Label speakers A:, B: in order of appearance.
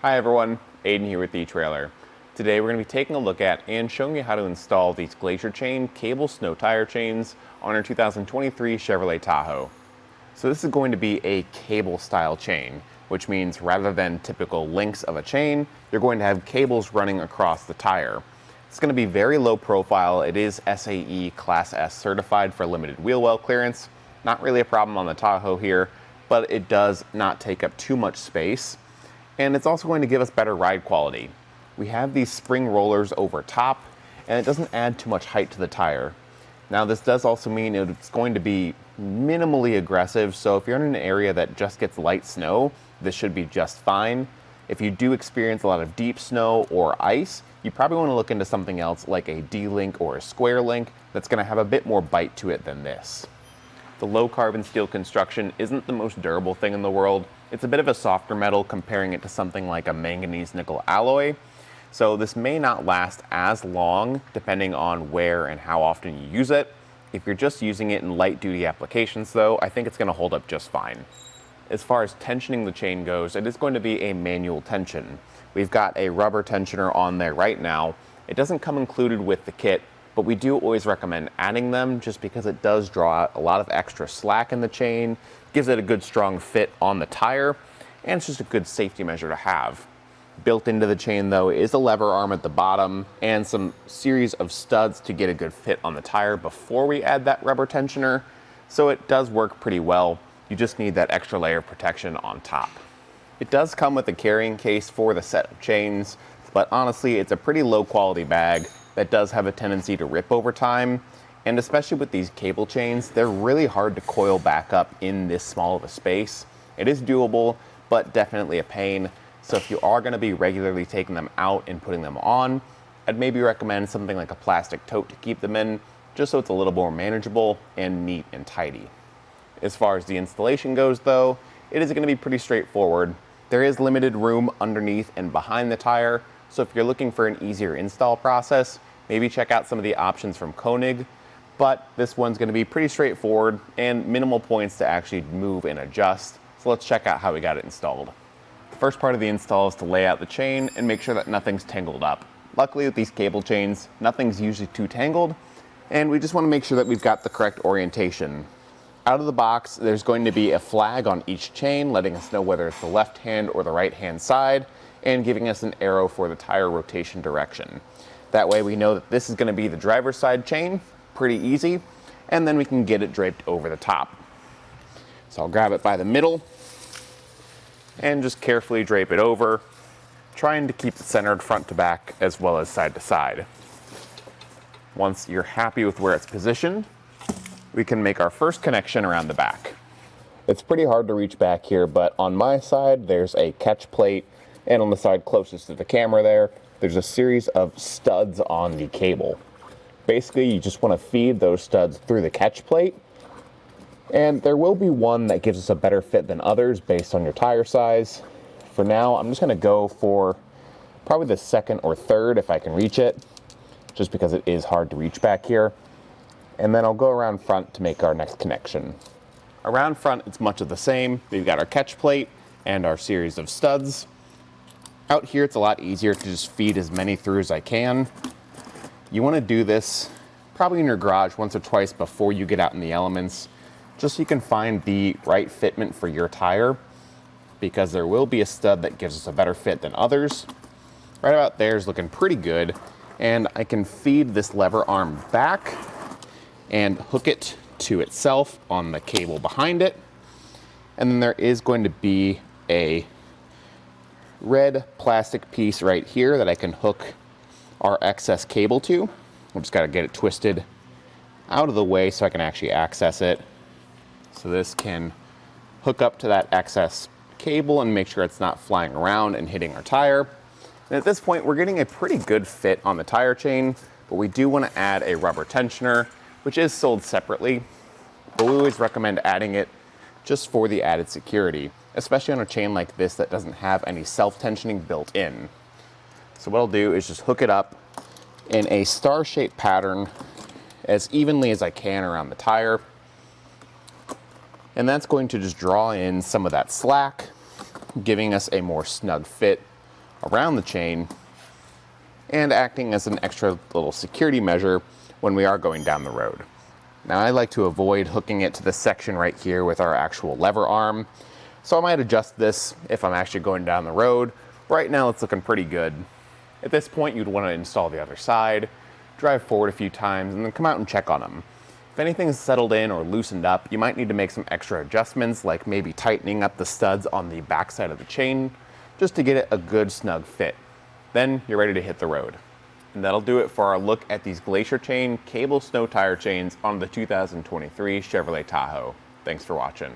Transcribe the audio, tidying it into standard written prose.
A: Hi everyone, Aiden here with etrailer. Today we're going to be taking a look at and showing you how to install these Glacier Chain cable snow tire chains on our 2023 Chevrolet Tahoe. So this is going to be a cable style chain, which means rather than typical links of a chain, you're going to have cables running across the tire. It's going to be very low profile. It is SAE Class S certified for limited wheel well clearance. Not really a problem on the Tahoe here, but it does not take up too much space. And it's also going to give us better ride quality. We have these spring rollers over top, and it doesn't add too much height to the tire. Now this does also mean it's going to be minimally aggressive, so if you're in an area that just gets light snow, this should be just fine. If you do experience a lot of deep snow or ice, you probably want to look into something else like a D-link or a square link that's going to have a bit more bite to it than this. The low carbon steel construction isn't the most durable thing in the world. It's a bit of a softer metal comparing it to something like a manganese nickel alloy. So this may not last as long depending on where and how often you use it. If you're just using it in light duty applications though, I think it's going to hold up just fine. As far as tensioning the chain goes, it is going to be a manual tension. We've got a rubber tensioner on there right now. It doesn't come included with the kit, but we do always recommend adding them just because it does draw out a lot of extra slack in the chain, gives it a good strong fit on the tire, and it's just a good safety measure to have. Built into the chain though is a lever arm at the bottom and some series of studs to get a good fit on the tire before we add that rubber tensioner, so it does work pretty well. You just need that extra layer of protection on top. It does come with a carrying case for the set of chains, but honestly it's a pretty low quality bag that does have a tendency to rip over time, and especially with these cable chains, they're really hard to coil back up in this small of a space. It is doable, but definitely a pain. So if you are going to be regularly taking them out and putting them on, I'd maybe recommend something like a plastic tote to keep them in, just so it's a little more manageable and neat and tidy. As far as the installation goes though, it is going to be pretty straightforward. There is limited room underneath and behind the tire, so if you're looking for an easier install process, maybe check out some of the options from Koenig, but this one's going to be pretty straightforward and minimal points to actually move and adjust. So let's check out how we got it installed. The first part of the install is to lay out the chain and make sure that nothing's tangled up. Luckily with these cable chains, nothing's usually too tangled, and we just want to make sure that we've got the correct orientation. Out of the box, there's going to be a flag on each chain letting us know whether it's the left hand or the right hand side, and giving us an arrow for the tire rotation direction. That way we know that this is going to be the driver's side chain, pretty easy, and then we can get it draped over the top. So I'll grab it by the middle and just carefully drape it over, trying to keep it centered front to back as well as side to side. Once you're happy with where it's positioned, we can make our first connection around the back. It's pretty hard to reach back here, but on my side there's a catch plate, and on the side closest to the camera there's a series of studs on the cable. Basically, you just want to feed those studs through the catch plate, and there will be one that gives us a better fit than others based on your tire size. For now, I'm just going to go for probably the second or third if I can reach it, just because it is hard to reach back here. And then I'll go around front to make our next connection. Around front, it's much of the same. We've got our catch plate and our series of studs. Out here, it's a lot easier to just feed as many through as I can. You want to do this probably in your garage once or twice before you get out in the elements, just so you can find the right fitment for your tire, because there will be a stud that gives us a better fit than others. Right about there is looking pretty good, and I can feed this lever arm back and hook it to itself on the cable behind it. And then there is going to be a red plastic piece right here that I can hook our excess cable to. I've just got to get it twisted out of the way so I can actually access it. So this can hook up to that excess cable and make sure it's not flying around and hitting our tire. And at this point, we're getting a pretty good fit on the tire chain, but we do want to add a rubber tensioner, which is sold separately, but we always recommend adding it just for the added security, especially on a chain like this that doesn't have any self-tensioning built in. So what I'll do is just hook it up in a star-shaped pattern as evenly as I can around the tire. And that's going to just draw in some of that slack, giving us a more snug fit around the chain and acting as an extra little security measure when we are going down the road. Now I like to avoid hooking it to this section right here with our actual lever arm, so I might adjust this if I'm actually going down the road. Right now it's looking pretty good. At this point you'd want to install the other side, drive forward a few times, and then come out and check on them. If anything's settled in or loosened up, you might need to make some extra adjustments, like maybe tightening up the studs on the back side of the chain, just to get it a good snug fit. Then you're ready to hit the road. And that'll do it for our look at these Glacier Chain cable snow tire chains on the 2023 Chevrolet Tahoe. Thanks for watching.